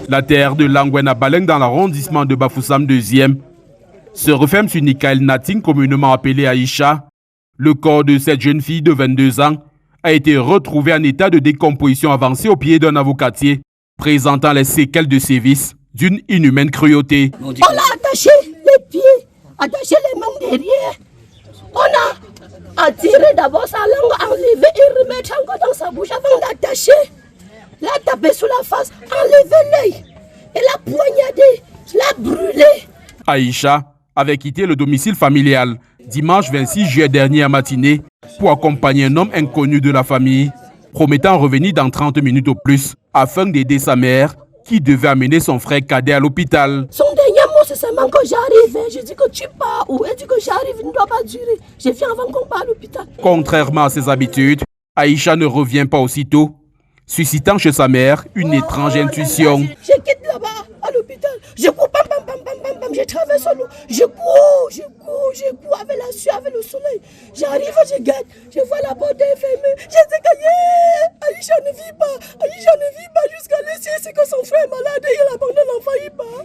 La terre de Langwena Baleng dans l'arrondissement de Bafoussam 2e se referme sur Nikael Nating, communément appelé Aïcha. Le corps de cette jeune fille de 22 ans a été retrouvé en état de décomposition avancée au pied d'un avocatier, présentant les séquelles de sévices d'une inhumaine cruauté. On l'a attaché les pieds, attaché les mains derrière. On a attiré d'abord sa langue, enlevé et remettre encore dans sa bouche avant d'attacher. L'a tapé sur la face, enlevé l'œil et l'a poignardé, l'a brûlé. Aïcha avait quitté le domicile familial dimanche 26 juillet dernier à matinée pour accompagner un homme inconnu de la famille, promettant revenir dans 30 minutes au plus afin d'aider sa mère qui devait amener son frère cadet à l'hôpital. Son dernier mot, c'est seulement que j'arrive. Je dis que tu pars ou elle dit que j'arrive, il ne doit pas durer. Je viens avant qu'on parte à l'hôpital. Contrairement à ses habitudes, Aïcha ne revient pas aussitôt, suscitant chez sa mère une étrange intuition. Je quitte là-bas à l'hôpital. Je cours, pam, pam, pam, pam, pam, pam. Je traverse l'eau. Je cours avec la sueur, avec le soleil. J'arrive, je gagne. Je vois la porte fermée. Je dis que Aïcha ne vit pas. Aïcha ne vit pas jusqu'à l'essai. C'est que son frère est malade et il abandonne l'enfant, il part.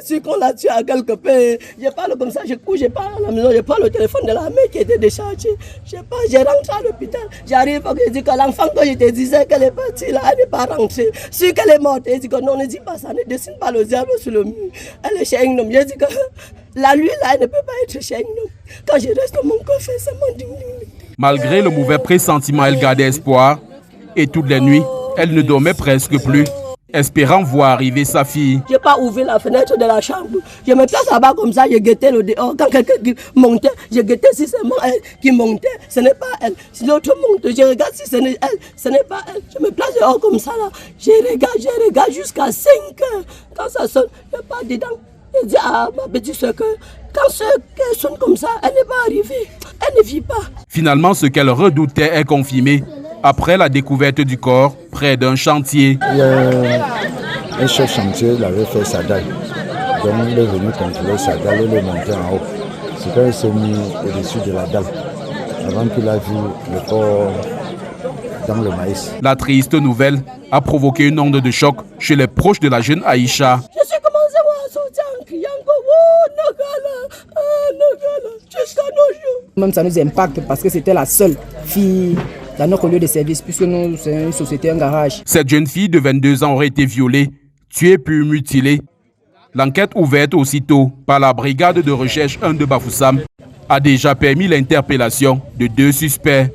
C'est qu'on l'a tué à quelque part. Je parle comme ça, je cours, je pars à la maison. Je prends le téléphone de la mère qui était déchargée. Je rentre à l'hôpital. J'arrive, je dis que l'enfant que je te disais qu'elle est partie là, elle n'est pas rentrée. Si qu'elle est morte, elle dit que non, ne dis pas ça, ne dessine pas le diable sur le mur. Elle est chez un homme. Je dis que la nuit là, elle ne peut pas être chez un homme. Quand je reste dans mon coffre, ça m'indigne. Malgré le mauvais pressentiment, elle gardait espoir. Et toutes les nuits, elle ne dormait presque plus, espérant voir arriver sa fille. Je n'ai pas ouvert la fenêtre de la chambre. Je me place là-bas comme ça, je guettais le dehors. Quand quelqu'un montait, je guettais si c'est moi qui montait. Ce n'est pas elle. Si l'autre monte, je regarde si ce n'est elle. Ce n'est pas elle. Je me place dehors comme ça là. Je regarde jusqu'à 5 heures. Quand ça sonne, je pars dedans. Je dis à ma petite soeur que quand ce qu'elle sonne comme ça, elle n'est pas arrivée. Elle ne vit pas. Finalement, ce qu'elle redoutait est confirmé après la découverte du corps près d'un chantier. Un chef chantier il avait fait sa dalle. Donc il est venu contrôler sa dalle et il est monté en haut. C'est quand il s'est mis au-dessus de la dalle, avant qu'il a vu le corps dans le maïs. La triste nouvelle a provoqué une onde de choc chez les proches de la jeune Aïcha. Je suis commencé à sortir en criant Nogala, jusqu'à nos jours. Même ça nous impacte parce que c'était la seule fille dans notre lieu de service, puisque nous, c'est une société, un garage. Cette jeune fille de 22 ans aurait été violée, tuée puis mutilée. L'enquête ouverte aussitôt par la brigade de recherche 1 de Bafoussam a déjà permis l'interpellation de 2 suspects.